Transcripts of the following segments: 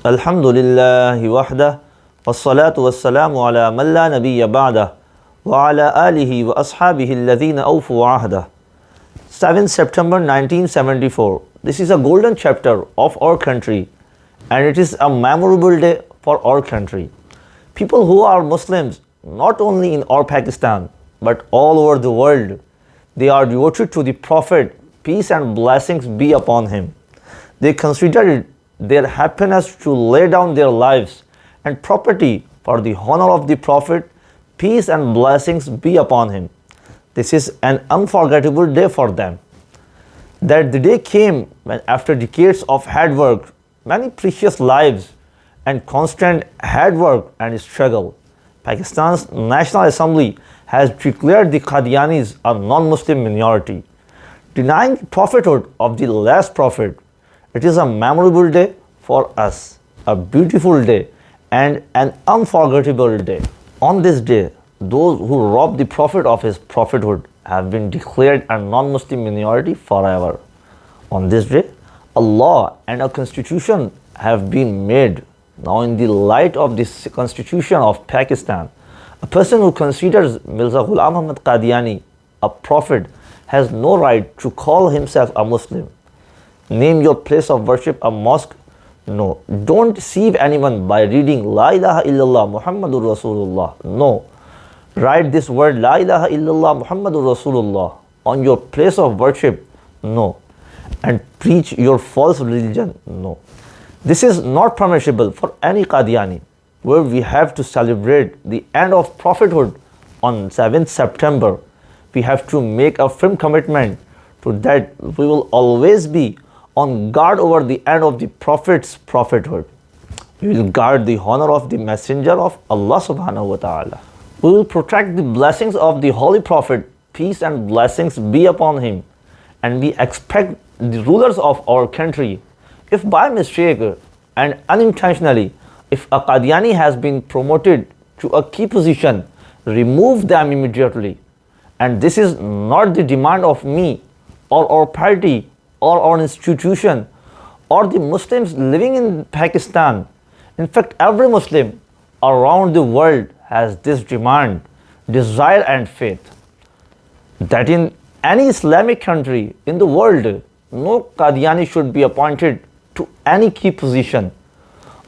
Alhamdulillahi wahdah, wassalatu wassalamu ala man la nabiyya ba'dah, wa ala alihi wa ashabihi alladhina awfu ahdah. 7th September 1974. This is a golden chapter of our country, and it is a memorable day for our country. People who are Muslims, not only in our Pakistan, but all over the world, they are devoted to the Prophet, peace and blessings be upon him. They consider it their happiness to lay down their lives and property for the honor of the Prophet, peace and blessings be upon him. This is an unforgettable day for them. That the day came when, after decades of hard work, many precious lives, and constant hard work and struggle, Pakistan's National Assembly has declared the Qadianis a non-Muslim minority, denying the prophethood of the last prophet. It is a memorable day for us, a beautiful day, and an unforgettable day. On this day, those who robbed the Prophet of his prophethood have been declared a non-Muslim minority forever. On this day, a law and a constitution have been made. Now, in the light of this constitution of Pakistan, a person who considers Mirza Ghulam Ahmad Qadiani a prophet has no right to call himself a Muslim. Name your place of worship a mosque? No. Don't deceive anyone by reading La ilaha illallah Muhammadur Rasulullah. No. Write this word La ilaha illallah Muhammadur Rasulullah on your place of worship. No. And preach your false religion. No. This is not permissible for any Qadiani, where we have to celebrate the end of prophethood on 7th September. We have to make a firm commitment to that we will always be on guard over the end of the Prophet's prophethood. We will guard the honor of the Messenger of Allah subhanahu wa ta'ala. We will protect the blessings of the Holy Prophet, peace and blessings be upon him. And we expect the rulers of our country, if by mistake and unintentionally, if a Qadiani has been promoted to a key position, remove them immediately. And this is not the demand of me or our party or our institution or the Muslims living in Pakistan. In fact, every Muslim around the world has this demand, desire and faith that in any Islamic country in the world, no Qadiani should be appointed to any key position.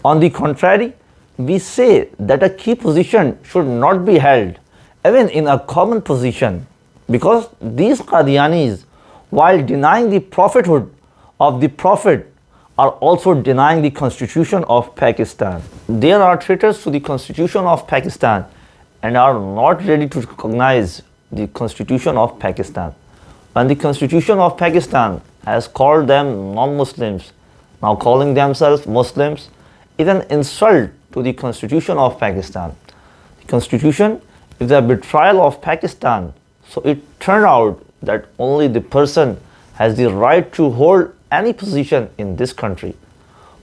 On the contrary, we say that a key position should not be held even in a common position, because these Qadianis, while denying the prophethood of the Prophet, are also denying the Constitution of Pakistan. They are traitors to the Constitution of Pakistan and are not ready to recognize the Constitution of Pakistan. When the Constitution of Pakistan has called them non-Muslims, now calling themselves Muslims, is an insult to the Constitution of Pakistan. The Constitution is a betrayal of Pakistan. So it turned out that only the person has the right to hold any position in this country.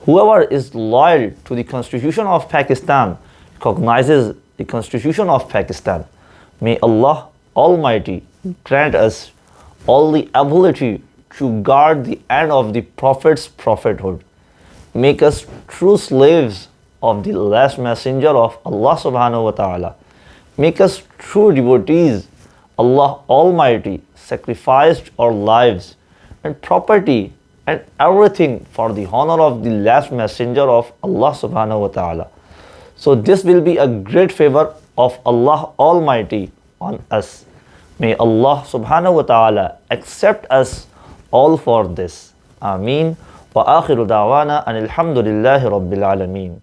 Whoever is loyal to the Constitution of Pakistan recognizes the Constitution of Pakistan. May Allah Almighty grant us all the ability to guard the end of the Prophet's prophethood. Make us true slaves of the last messenger of Allah subhanahu wa ta'ala. Make us true devotees. Allah Almighty sacrificed our lives and property and everything for the honor of the last messenger of Allah subhanahu wa ta'ala. So this will be a great favor of Allah Almighty on us. May Allah subhanahu wa ta'ala accept us all for this. Ameen. Wa akhiru da'wana anil hamdulillahi rabbil alameen.